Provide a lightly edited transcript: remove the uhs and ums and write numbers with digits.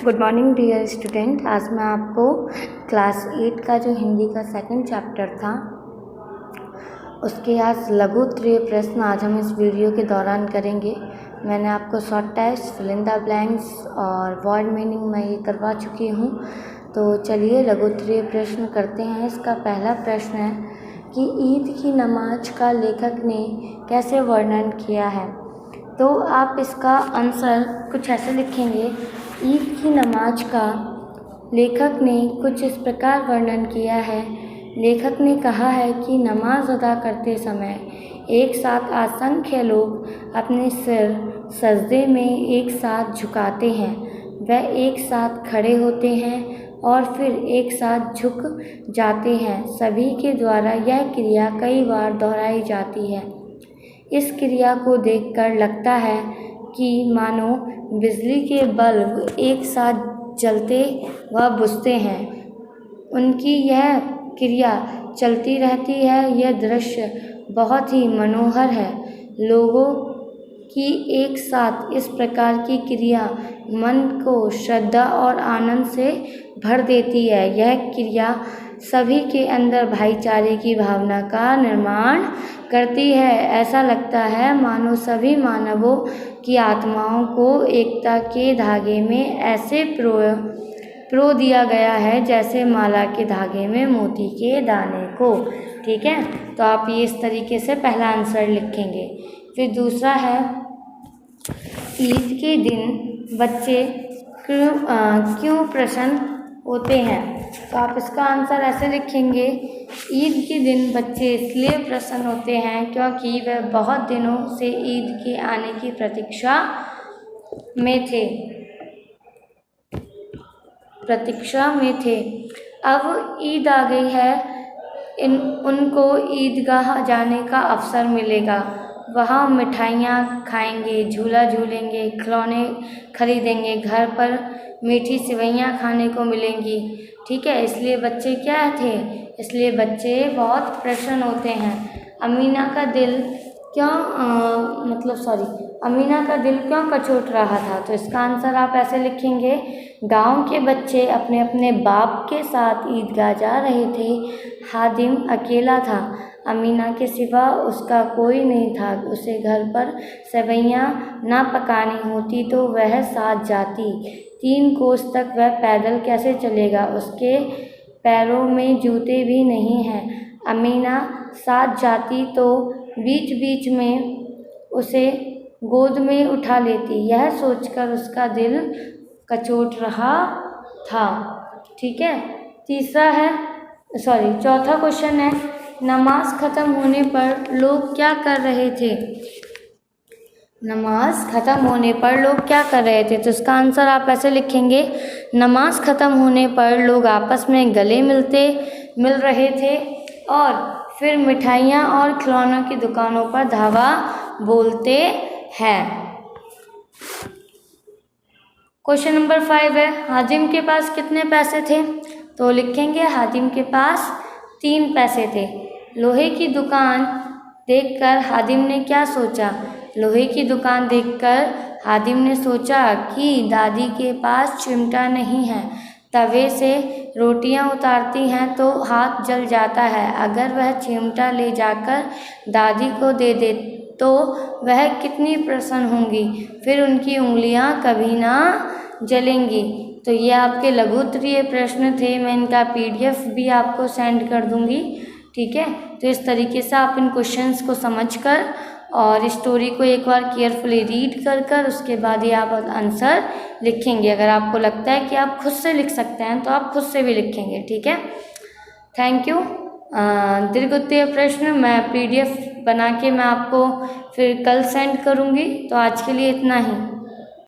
Good morning dear student. आज मैं आपको क्लास 8 का जो हिंदी का सेकंड चैप्टर था उसके आज लघु उत्तरीय प्रश्न आज हम इस वीडियो के दौरान करेंगे। मैंने आपको short test, fill in the blanks और वर्ड मीनिंग मैं ये करवा चुकी हूँ। तो चलिए लघु उत्तरीय प्रश्न करते हैं। इसका पहला प्रश्न है कि ईद की नमाज का लेखक ने कैसे वर्णन किया है। तो आप इसका आंसर कुछ ऐसे लिखेंगे। ईद की नमाज का लेखक ने कुछ इस प्रकार वर्णन किया है। लेखक ने कहा है कि नमाज अदा करते समय एक साथ असंख्य लोग अपने सिर सजदे में एक साथ झुकाते हैं। वह एक साथ खड़े होते हैं और फिर एक साथ झुक जाते हैं। सभी के द्वारा यह क्रिया कई बार दोहराई जाती है। इस क्रिया को देखकर लगता है कि मानो बिजली के बल्ब एक साथ जलते व बुझते हैं। उनकी यह क्रिया चलती रहती है। यह दृश्य बहुत ही मनोहर है। लोगों की एक साथ इस प्रकार की क्रिया मन को श्रद्धा और आनंद से भर देती है। यह क्रिया सभी के अंदर भाईचारे की भावना का निर्माण करती है। ऐसा लगता है मानो सभी मानवों की आत्माओं को एकता के धागे में ऐसे पिरो दिया गया है जैसे माला के धागे में मोती के दाने को। ठीक है, तो आप ये इस तरीके से पहला आंसर लिखेंगे। फिर दूसरा है, ईद के दिन बच्चे क्यों प्रसन्न होते हैं। तो आप इसका आंसर ऐसे लिखेंगे। ईद के दिन बच्चे इसलिए प्रसन्न होते हैं क्योंकि वह बहुत दिनों से ईद के आने की प्रतीक्षा में थे। अब ईद आ गई है, उनको ईदगाह जाने का अवसर मिलेगा। वहाँ मिठाइयाँ खाएंगे, झूला झूलेंगे, खिलौने खरीदेंगे, घर पर मीठी सेवइयाँ खाने को मिलेंगी। ठीक है, इसलिए बच्चे क्या थे, इसलिए बच्चे बहुत प्रसन्न होते हैं। अमीना का दिल क्यों कचोट रहा था। तो इसका आंसर आप ऐसे लिखेंगे। गांव के बच्चे अपने अपने बाप के साथ ईदगाह जा रहे थे। हादिम अकेला था। अमीना के सिवा उसका कोई नहीं था। उसे घर पर सेवइयाँ ना पकानी होती तो वह साथ जाती। 3 कोस तक वह पैदल कैसे चलेगा, उसके पैरों में जूते भी नहीं हैं। अमीना साथ जाती तो बीच बीच में उसे गोद में उठा लेती। यह सोचकर उसका दिल कचोट रहा था। ठीक है, चौथा क्वेश्चन है, नमाज खत्म होने पर लोग क्या कर रहे थे। नमाज खत्म होने पर लोग क्या कर रहे थे। तो इसका आंसर आप ऐसे लिखेंगे। नमाज खत्म होने पर लोग आपस में गले मिल रहे थे और फिर मिठाइयाँ और खिलौनों की दुकानों पर धावा बोलते हैं। क्वेश्चन नंबर 5 है, हाजिम के पास कितने पैसे थे। तो लिखेंगे हाजिम के पास 3 पैसे थे। लोहे की दुकान देखकर हादिम ने क्या सोचा। लोहे की दुकान देखकर हादिम ने सोचा कि दादी के पास चिमटा नहीं है। तवे से रोटियां उतारती हैं तो हाथ जल जाता है। अगर वह चिमटा ले जाकर दादी को दे दे तो वह कितनी प्रसन्न होंगी, फिर उनकी उंगलियां कभी ना जलेंगी। तो ये आपके लघु उत्तरीय प्रश्न थे। मैं इनका PDF भी आपको सेंड कर दूंगी। ठीक है, तो इस तरीके से आप इन क्वेश्चंस को समझकर और स्टोरी को एक बार केयरफुली रीड कर उसके बाद ही आप आंसर लिखेंगे। अगर आपको लगता है कि आप खुद से लिख सकते हैं तो आप खुद से भी लिखेंगे। ठीक है, थैंक यू। दीर्घ उत्तरीय प्रश्न मैं PDF बना के मैं आपको फिर कल सेंड करूँगी। तो आज के लिए इतना ही।